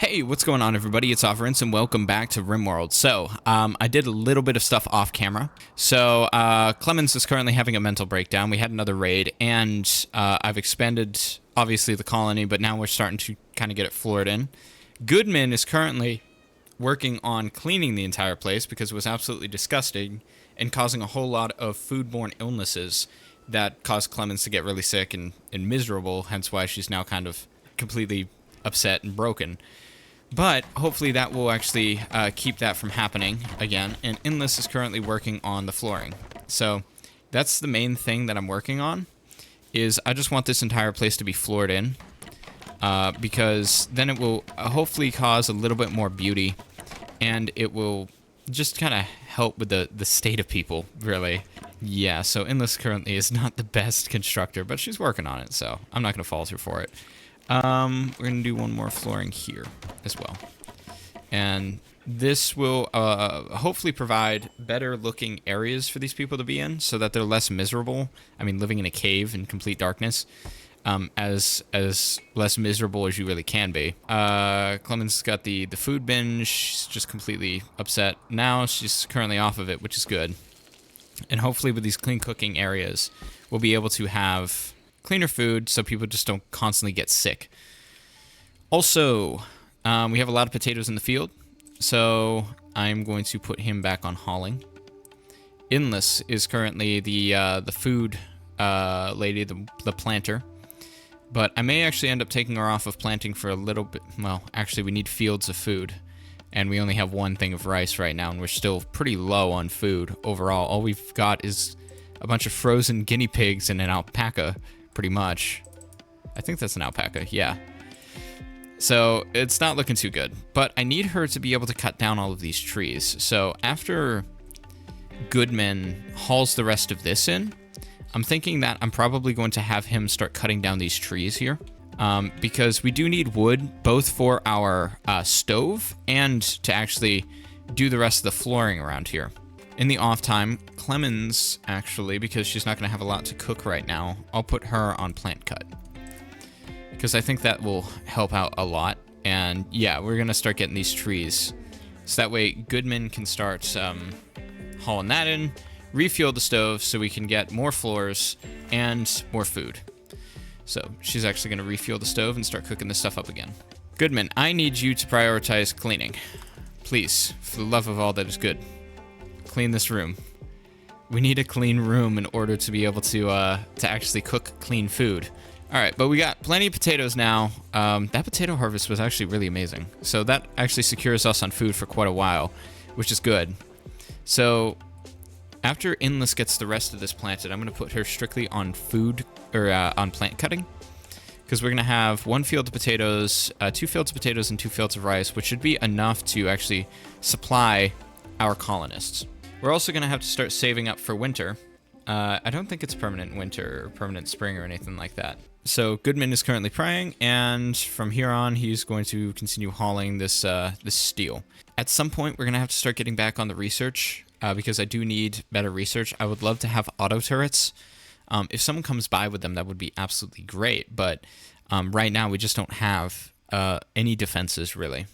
Hey, what's going on, everybody? It's Offerance, and welcome back to Rimworld. So, I did a little bit of stuff off camera. So, Clemens is currently having a mental breakdown. We had another raid, and I've expanded, obviously, the colony, but now we're starting to kind of get it floored in. Goodman is currently working on cleaning the entire place because it was absolutely disgusting and causing a whole lot of foodborne illnesses that caused Clemens to get really sick and miserable, hence why she's now kind of completely upset and broken. But hopefully that will actually keep that from happening again. And Endless is currently working on the flooring. So that's the main thing that I'm working on, is I just want this entire place to be floored in. Because then it will hopefully cause a little bit more beauty. And it will just kind of help with the state of people, really. Yeah, so Endless currently is not the best constructor, but she's working on it, so I'm not going to falter for it. We're going to do one more flooring here as well. And this will hopefully provide better looking areas for these people to be in so that they're less miserable. I mean, living in a cave in complete darkness, as less miserable as you really can be. Clemens got the food binge. She's just completely upset. Now she's currently off of it, which is good. And hopefully with these clean cooking areas, we'll be able to have cleaner food so people just don't constantly get sick. Also, we have a lot of potatoes in the field, so I'm going to put him back on hauling. Endless is currently the food lady, the planter, but I may actually end up taking her off of planting for a little bit. Well, actually, we need fields of food, and we only have one thing of rice right now, and we're still pretty low on food overall. All we've got is a bunch of frozen guinea pigs and an alpaca, pretty much. I think that's an alpaca, yeah. So it's not looking too good, but I need her to be able to cut down all of these trees. So after Goodman hauls the rest of this in, I'm thinking that I'm probably going to have him start cutting down these trees here, because we do need wood both for our stove and to actually do the rest of the flooring around here. In the off time, Clemens, actually, because she's not going to have a lot to cook right now, I'll put her on plant cut, because I think that will help out a lot. And yeah, we're going to start getting these trees, so that way Goodman can start hauling that in, refuel the stove so we can get more floors and more food. So she's actually going to refuel the stove and start cooking this stuff up again. Goodman, I need you to prioritize cleaning. Please, for the love of all that is good, clean this room. We need a clean room in order to be able to actually cook clean food. All right, but we got plenty of potatoes now. That potato harvest was actually really amazing. So that actually secures us on food for quite a while, which is good. So after Endless gets the rest of this planted, I'm going to put her strictly on food, or on plant cutting, because we're going to have one field of potatoes, 2 fields of potatoes, and 2 fields of rice, which should be enough to actually supply our colonists. We're also going to have to start saving up for winter. I don't think it's permanent winter or permanent spring or anything like that. So Goodman is currently praying, and from here on, he's going to continue hauling this steel. At some point, we're going to have to start getting back on the research, because I do need better research. I would love to have auto turrets. If someone comes by with them, that would be absolutely great. But right now, we just don't have any defenses, really.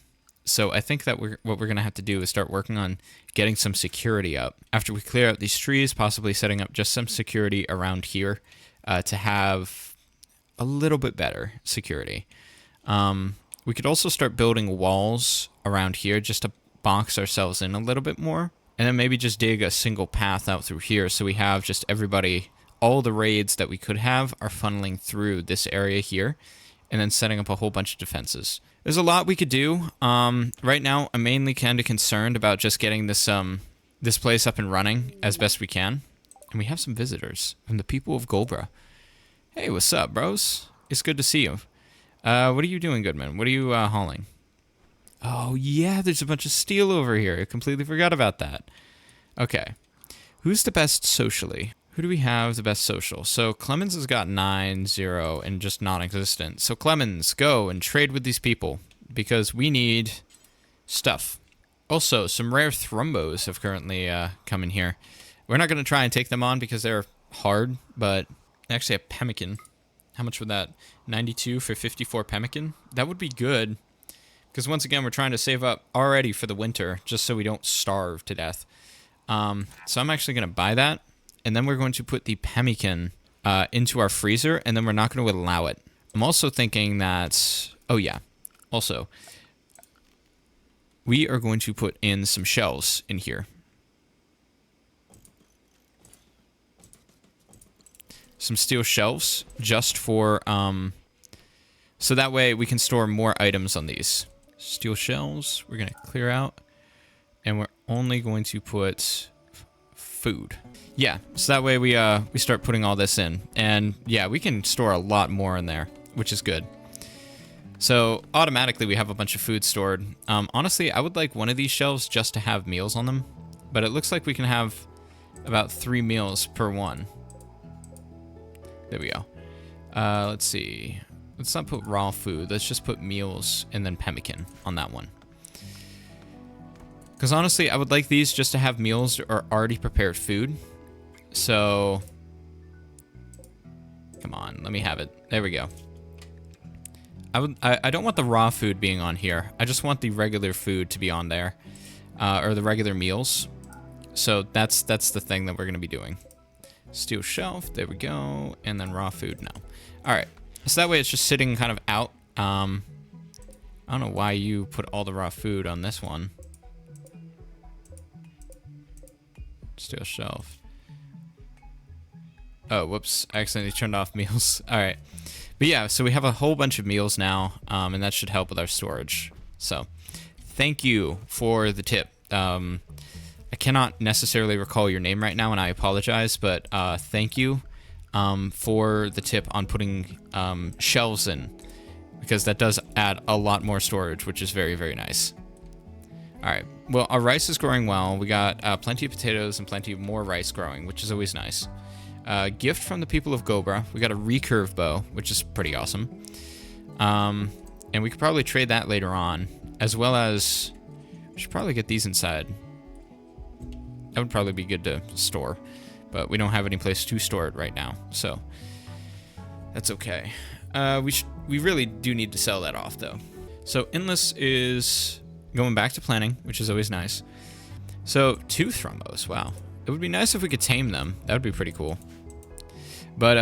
So I think that what we're going to have to do is start working on getting some security up. After we clear out these trees, possibly setting up just some security around here to have a little bit better security. We could also start building walls around here just to box ourselves in a little bit more. And then maybe just dig a single path out through here so we have just everybody, all the raids that we could have are funneling through this area here, and then setting up a whole bunch of defenses. There's a lot we could do. Right now, I'm mainly kind of concerned about just getting this place up and running as best we can. And we have some visitors from the people of Golbra. Hey, what's up, bros? It's good to see you. What are you doing, Goodman? What are you hauling? Oh, yeah, there's a bunch of steel over here. I completely forgot about that. Okay. Who's the best socially? Who do we have the best social? So Clemens has got 9, 0, and just non-existent. So Clemens, go and trade with these people, because we need stuff. Also, some rare thrombos have currently come in here. We're not going to try and take them on because they're hard, but actually a pemmican. How much would that? 92 for 54 pemmican? That would be good. Because once again, we're trying to save up already for the winter, just so we don't starve to death. So I'm actually going to buy that, and then we're going to put the pemmican into our freezer, and then we're not going to allow it. I'm also thinking that... Oh, yeah. Also, we are going to put in some shelves in here. Some steel shelves, just for... so that way we can store more items on these. Steel shelves, we're going to clear out. And we're only going to put food. Yeah, so that way we start putting all this in. And yeah, we can store a lot more in there, which is good. So automatically we have a bunch of food stored. Honestly, I would like one of these shelves just to have meals on them. But it looks like we can have about 3 meals per one. There we go. Let's see. Let's not put raw food. Let's just put meals and then pemmican on that one. Because honestly, I would like these just to have meals or already prepared food. So, come on, let me have it. There we go. I don't want the raw food being on here. I just want the regular food to be on there, or the regular meals. So that's the thing that we're gonna be doing. Steel shelf, there we go, and then raw food now. All right, so that way it's just sitting kind of out. I don't know why you put all the raw food on this one. Steel shelf. Oh, whoops, I accidentally turned off meals. All right. But yeah, so we have a whole bunch of meals now, and that should help with our storage. So thank you for the tip. I cannot necessarily recall your name right now, and I apologize, but thank you for the tip on putting shelves in, because that does add a lot more storage, which is very, very nice. All right, well, our rice is growing well. We got plenty of potatoes and plenty of more rice growing, which is always nice. Gift from the people of Gobra. We got a recurve bow, which is pretty awesome. And we could probably trade that later on, as well as we should probably get these inside. That would probably be good to store, but we don't have any place to store it right now, so that's okay. We really do need to sell that off, though. So Endless is going back to planning, which is always nice. So 2 thrumbos, wow. It would be nice if we could tame them. That would be pretty cool. But,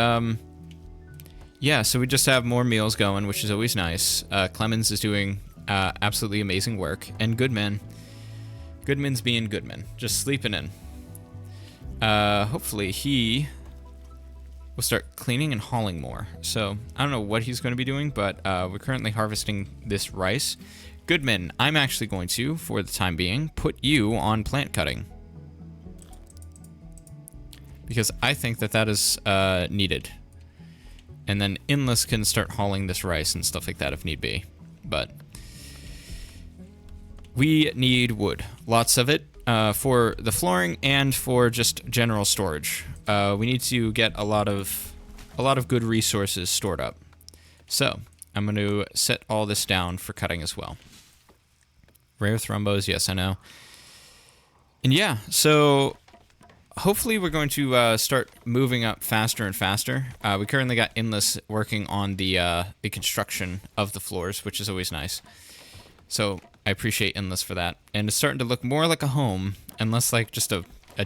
yeah, so we just have more meals going, which is always nice. Clemens is doing absolutely amazing work. And Goodman's being Goodman, just sleeping in. Hopefully he will start cleaning and hauling more. So I don't know what he's going to be doing, but we're currently harvesting this rice. Goodman, I'm actually going to, for the time being, put you on plant cutting. Because I think that that is needed. And then Endless can start hauling this rice and stuff like that if need be. But we need wood. Lots of it for the flooring and for just general storage. We need to get a lot of good resources stored up. So I'm going to set all this down for cutting as well. Rare thrumbos, yes, I know. And yeah, so hopefully we're going to start moving up faster and faster. We currently got Endless working on the construction of the floors, which is always nice. So I appreciate Endless for that. And it's starting to look more like a home and less like just a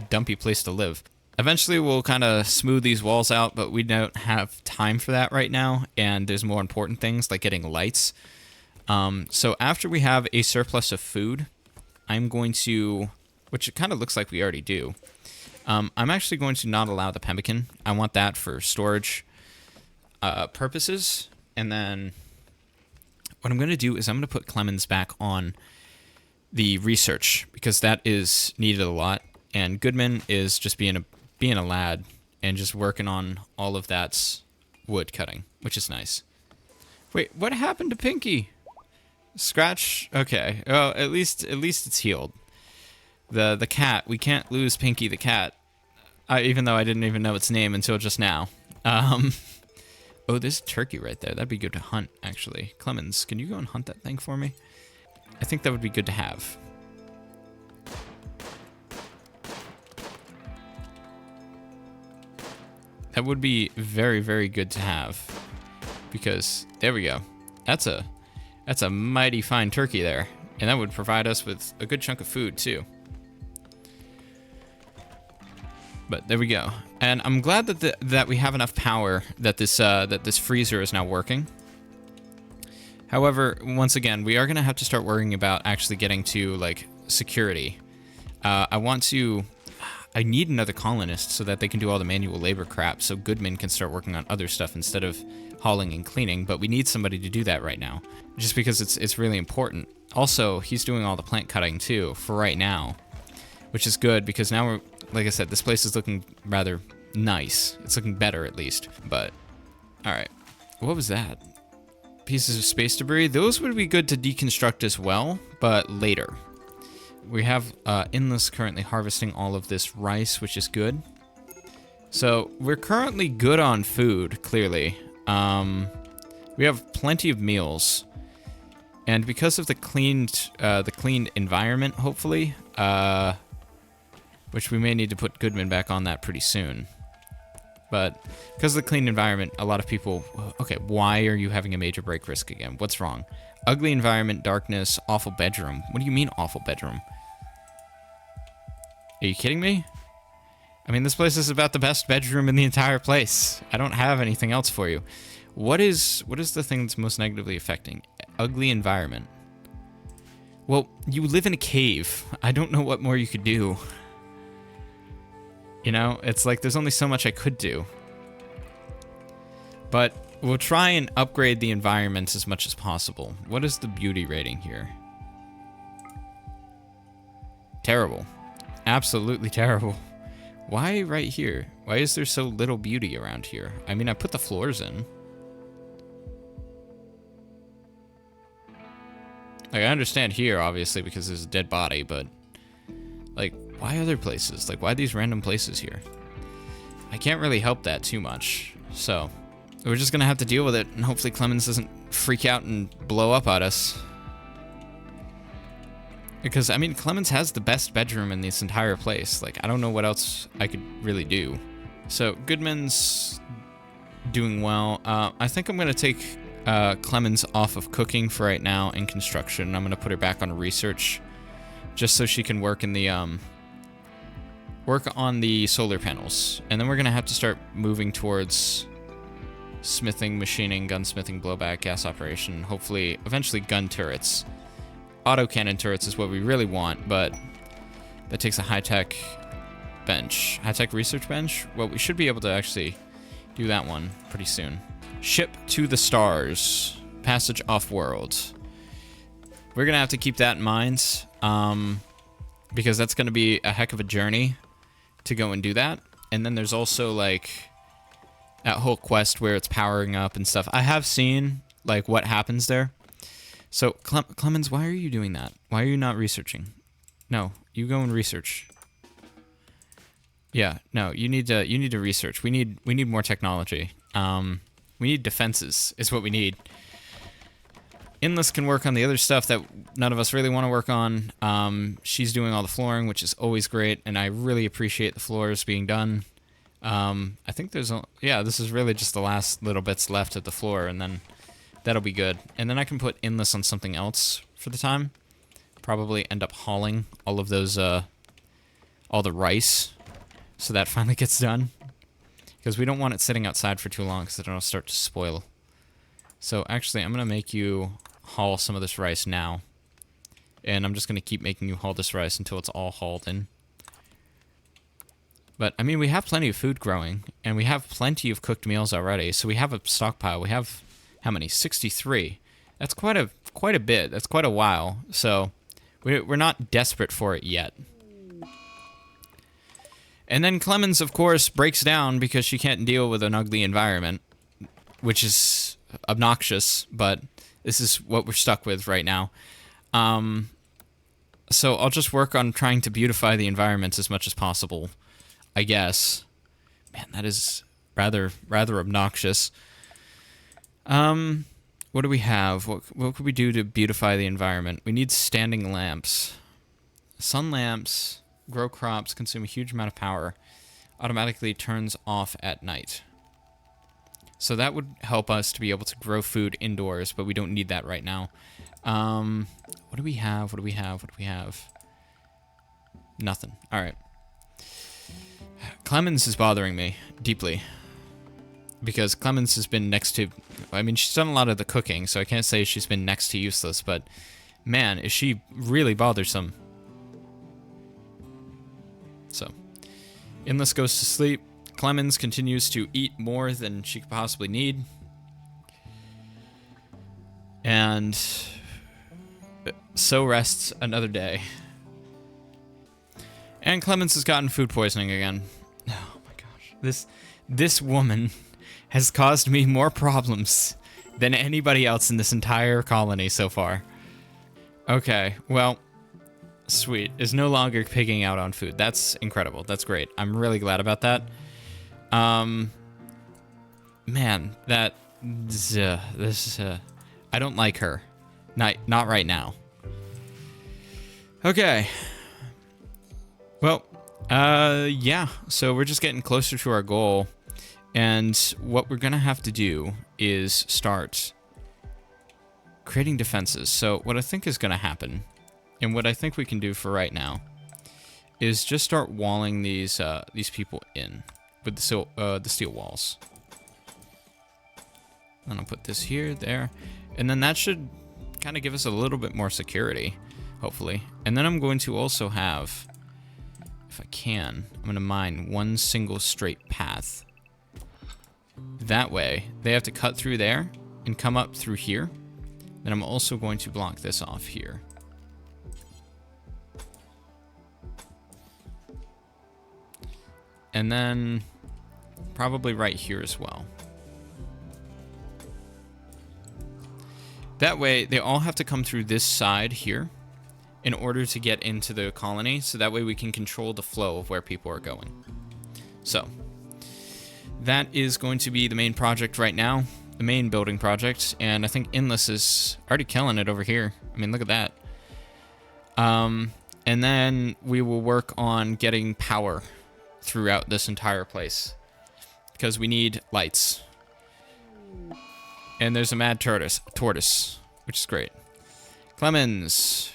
dumpy place to live. Eventually we'll kind of smooth these walls out, but we don't have time for that right now. And there's more important things like getting lights. So after we have a surplus of food, I'm going to, which it kind of looks like we already do, I'm actually going to not allow the pemmican. I want that for storage purposes. And then what I'm going to do is I'm going to put Clemens back on the research because that is needed a lot. And Goodman is just being a lad and just working on all of that wood cutting, which is nice. Wait, what happened to Pinky? Scratch? Okay. Well, at least it's healed. The cat, we can't lose Pinky the cat. Even though I didn't even know its name until just now. Oh, there's a turkey right there. That'd be good to hunt, actually. Clemens, can you go and hunt that thing for me? I think that would be good to have. That would be very, very good to have. Because, there we go. That's a That's a mighty fine turkey there. And that would provide us with a good chunk of food, too. But there we go. And I'm glad that we have enough power that this freezer is now working. However, once again, we are going to have to start worrying about actually getting to, like, security. I need another colonist so that they can do all the manual labor crap so Goodman can start working on other stuff instead of hauling and cleaning, but we need somebody to do that right now, just because it's really important. Also, he's doing all the plant cutting, too, for right now, which is good, because now we're, like I said, this place is looking rather nice. It's looking better, at least, but, alright. What was that? Pieces of space debris? Those would be good to deconstruct as well, but later. We have Endless currently harvesting all of this rice, which is good. So we're currently good on food, clearly. We have plenty of meals, and because of the cleaned environment, hopefully, which we may need to put Goodman back on that pretty soon. But because of the clean environment, a lot of people... Okay, why are you having a major break risk again? What's wrong? Ugly environment, darkness, awful bedroom. What do you mean, awful bedroom? Are you kidding me? I mean, this place is about the best bedroom in the entire place. I don't have anything else for you. What is the thing that's most negatively affecting? Ugly environment. Well, you live in a cave. I don't know what more you could do. You know, it's like there's only so much I could do. But we'll try and upgrade the environments as much as possible. What is the beauty rating here? Terrible. Absolutely terrible. Why right here? Why is there so little beauty around here? I mean, I put the floors in. Like, I understand here, obviously, because there's a dead body, but... Like, why other places? Like, why these random places here? I can't really help that too much. So, we're just gonna have to deal with it, and hopefully Clemens doesn't freak out and blow up at us. Because, I mean, Clemens has the best bedroom in this entire place. Like, I don't know what else I could really do. So, Goodman's doing well. I think I'm going to take Clemens off of cooking for right now in construction. I'm going to put her back on research just so she can work in the, work on the solar panels. And then we're going to have to start moving towards smithing, machining, gunsmithing, blowback, gas operation, hopefully, eventually gun turrets. Autocannon turrets is what we really want, but that takes a high-tech bench. High-tech research bench? Well, we should be able to actually do that one pretty soon. Ship to the stars. Passage off-world. We're going to have to keep that in mind, because that's going to be a heck of a journey to go and do that. And then there's also, like, that whole quest where it's powering up and stuff. I have seen, like, what happens there. So, Clemens, why are you doing that? Why are you not researching? No, you go and research. Yeah, no, you need to research. We need more technology. We need defenses, is what we need. Endless can work on the other stuff that none of us really want to work on. She's doing all the flooring, which is always great, and I really appreciate the floors being done. I think this is really just the last little bits left of the floor, and then that'll be good. And then I can put Endless on something else for the time. Probably end up hauling all of those, all the rice, so that finally gets done. Because we don't want it sitting outside for too long, because then it'll start to spoil. So actually, I'm going to make you haul some of this rice now. And I'm just going to keep making you haul this rice until it's all hauled in. But, I mean, we have plenty of food growing, and we have plenty of cooked meals already, so we have a stockpile. We have... How many? 63. That's quite a bit. That's quite a while. So we're not desperate for it yet. And then Clemens, of course, breaks down because she can't deal with an ugly environment, which is obnoxious, but this is what we're stuck with right now. So I'll just work on trying to beautify the environments as much as possible, I guess. Man, that is rather obnoxious. What do we have? What could we do to beautify the environment? We need standing lamps. Sun lamps grow crops, consume a huge amount of power, automatically turns off at night. So that would help us to be able to grow food indoors, but we don't need that right now. What do we have? What do we have? What do we have? Nothing. All right. Clemens is bothering me deeply. Because Clemens has been next to... I mean, she's done a lot of the cooking, so I can't say she's been next to useless, but... Man, is she really bothersome. So. Endless goes to sleep. Clemens continues to eat more than she could possibly need. And... so rests another day. And Clemens has gotten food poisoning again. Oh my gosh. This woman has caused me more problems than anybody else in this entire colony so far. Okay, well, sweet. Is no longer pigging out on food. That's incredible. That's great. I'm really glad about that. Man, that... I don't like her. Not right now. Okay. Well, yeah. So we're just getting closer to our goal. And what we're going to have to do is start creating defenses. So what I think is going to happen, and what I think we can do for right now, is just start walling these people in with the steel walls. And I'll put this here, there, and then that should kind of give us a little bit more security, hopefully. And then I'm going to also have, if I can, I'm going to mine one single straight path. That way, they have to cut through there and come up through here. Then I'm also going to block this off here. And then probably right here as well. That way, they all have to come through this side here in order to get into the colony, so that way we can control the flow of where people are going. So... that is going to be the main project right now, the main building project, and I think Endless is already killing it over here. I mean, look at that. And then we will work on getting power throughout this entire place, because we need lights. And there's a mad tortoise, which is great. Clemens,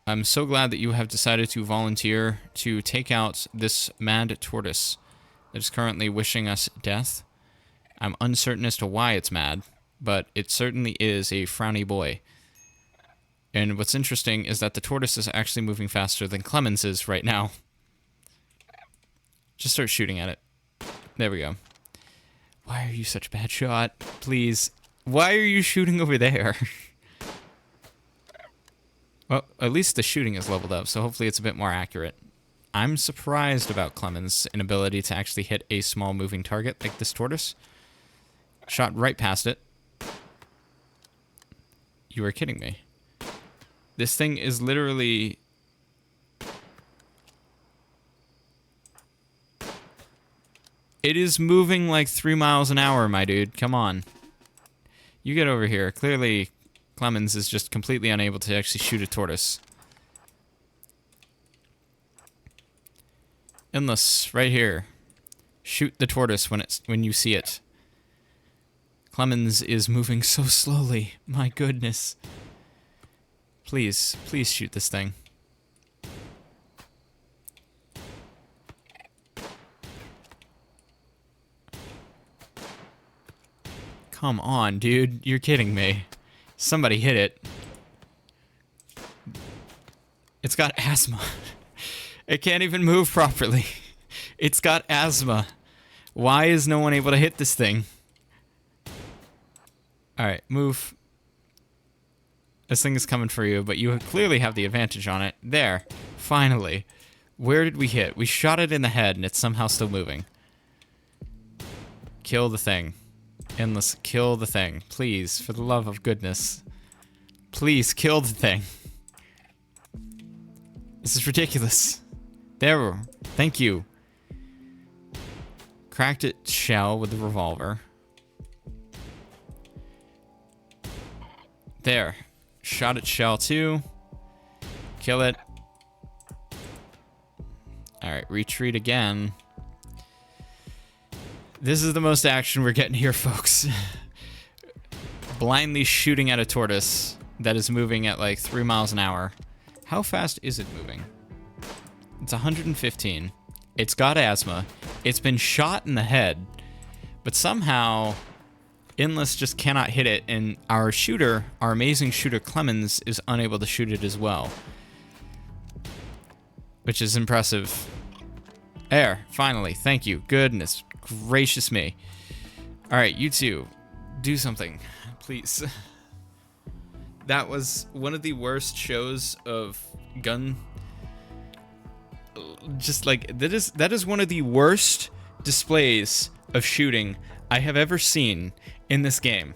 I'm so glad that you have decided to volunteer to take out this mad tortoise that is currently wishing us death. I'm uncertain as to why it's mad, but it certainly is a frowny boy. And what's interesting is that the tortoise is actually moving faster than Clemens is right now. Just start shooting at it. There we go. Why are you such a bad shot? Please. Why are you shooting over there? Well, at least the shooting is leveled up, so hopefully it's a bit more accurate. I'm surprised about Clemens' inability to actually hit a small moving target like this tortoise. Shot right past it. You are kidding me. This thing is literally... It is moving like 3 miles an hour, my dude. Come on. You get over here. Clearly, Clemens is just completely unable to actually shoot a tortoise. Endless, right here. Shoot the tortoise when you see it. Clemens is moving so slowly. My goodness. Please, please shoot this thing. Come on, dude. You're kidding me. Somebody hit it. It's got asthma. It can't even move properly. It's got asthma. Why is no one able to hit this thing? Alright, move. This thing is coming for you, but you clearly have the advantage on it. There. Finally. Where did we hit? We shot it in the head, and it's somehow still moving. Kill the thing. Endless, kill the thing. Please, for the love of goodness. Please, kill the thing. This is ridiculous. There. Thank you. Cracked its shell with the revolver. There. Shot its shell too. Kill it. Alright, retreat again. This is the most action we're getting here, folks. Blindly shooting at a tortoise. that is moving at like 3 miles an hour. How fast is it moving? It's 115. It's got asthma. It's been shot in the head, but somehow Endless just cannot hit it, and our shooter, our amazing shooter Clemens, is unable to shoot it as well, which is impressive. There, finally. Thank you. Goodness gracious me. All right, you two, do something, please. That was one of the worst shows of gun. Just like, that is one of the worst displays of shooting I have ever seen in this game.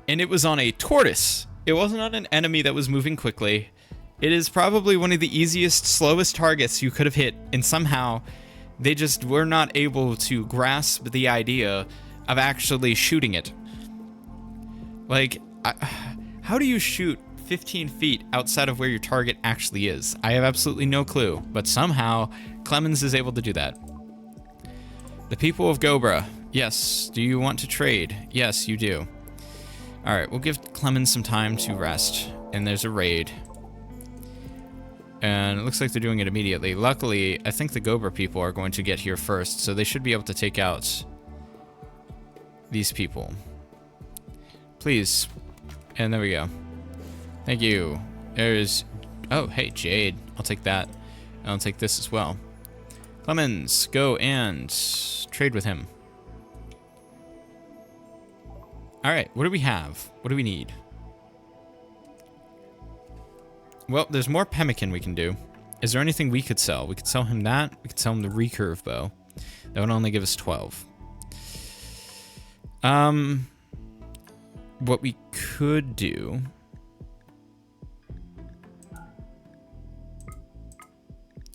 And it was on a tortoise. It wasn't on an enemy that was moving quickly. It is probably one of the easiest, slowest targets you could have hit, and somehow they just were not able to grasp the idea of actually shooting it. Like, how do you shoot 15 feet outside of where your target actually is? I have absolutely no clue, but somehow Clemens is able to do that. The people of Gobra. Yes. Do you want to trade? Yes, you do. All right, we'll give Clemens some time to rest. And there's a raid. And it looks like they're doing it immediately. Luckily, I think the Gobra people are going to get here first, so they should be able to take out these people. Please. And there we go. Thank you. There's... Oh, hey, Jade. I'll take that. And I'll take this as well. Clemens, go and trade with him. Alright, what do we have? What do we need? Well, there's more pemmican we can do. Is there anything we could sell? We could sell him that. We could sell him the recurve bow. That would only give us 12. What we could do...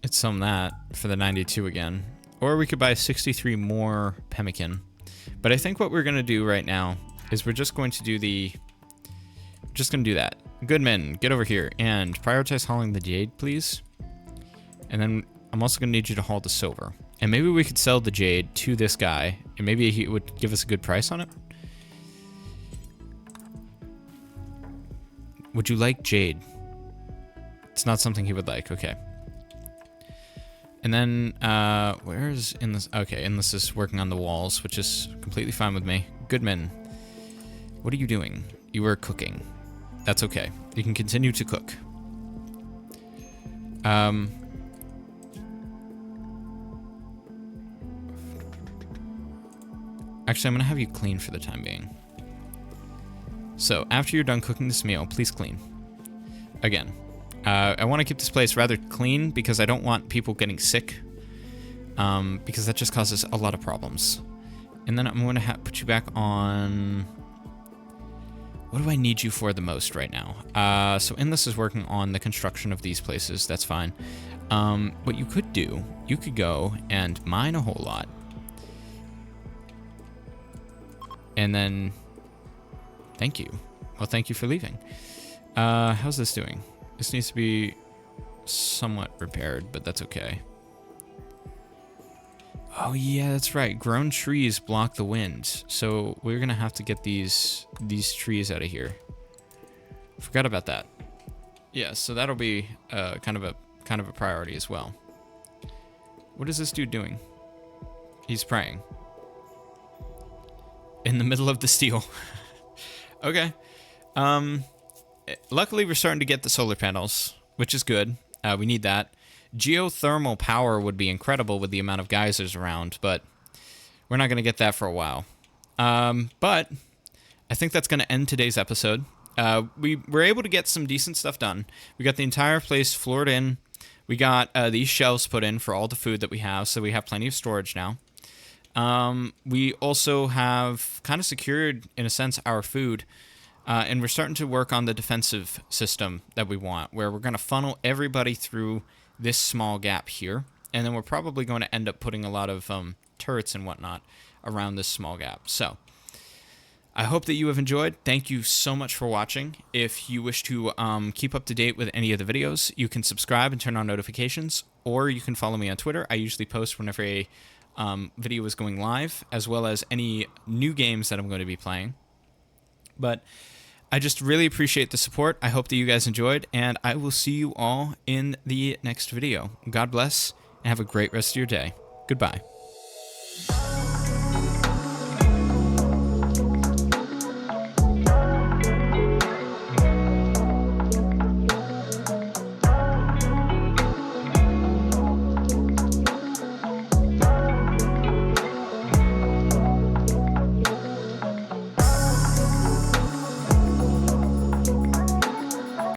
It's sell him that for the 92 again. Or we could buy 63 more pemmican. But I think what we're going to do right now is we're just going to do the... Just going to do that. Goodman, get over here and prioritize hauling the jade, please. And then I'm also going to need you to haul the silver. And maybe we could sell the jade to this guy, and maybe he would give us a good price on it. Would you like jade? It's not something he would like. Okay. And then, where's Endless? Okay, Endless is working on the walls, which is completely fine with me. Goodman, what are you doing? You were cooking. That's okay. You can continue to cook. Actually, I'm going to have you clean for the time being. So, after you're done cooking this meal, please clean. Again. I want to keep this place rather clean because I don't want people getting sick. Because that just causes a lot of problems. And then I'm going to put you back on... What do I need you for the most right now? So Endless is working on the construction of these places. That's fine. What you could do, you could go and mine a whole lot. And then... Thank you. Well, thank you for leaving. How's this doing? This needs to be somewhat repaired, but that's okay. Oh yeah, that's right. Grown trees block the wind, so we're gonna have to get these trees out of here. Forgot about that. Yeah, so that'll be kind of a priority as well. What is this dude doing? He's praying in the middle of the steel. Okay. Luckily, we're starting to get the solar panels, which is good. We need that. Geothermal power would be incredible with the amount of geysers around, but we're not going to get that for a while. But I think that's going to end today's episode. We were able to get some decent stuff done. We got the entire place floored in. We got these shelves put in for all the food that we have, so we have plenty of storage now. We also have kind of secured, in a sense, our food. And we're starting to work on the defensive system that we want, where we're going to funnel everybody through this small gap here. And then we're probably going to end up putting a lot of turrets and whatnot around this small gap. So I hope that you have enjoyed. Thank you so much for watching. If you wish to keep up to date with any of the videos, you can subscribe and turn on notifications, or you can follow me on Twitter. I usually post whenever a video is going live, as well as any new games that I'm going to be playing. But I just really appreciate the support. I hope that you guys enjoyed, and I will see you all in the next video. God bless, and have a great rest of your day. Goodbye.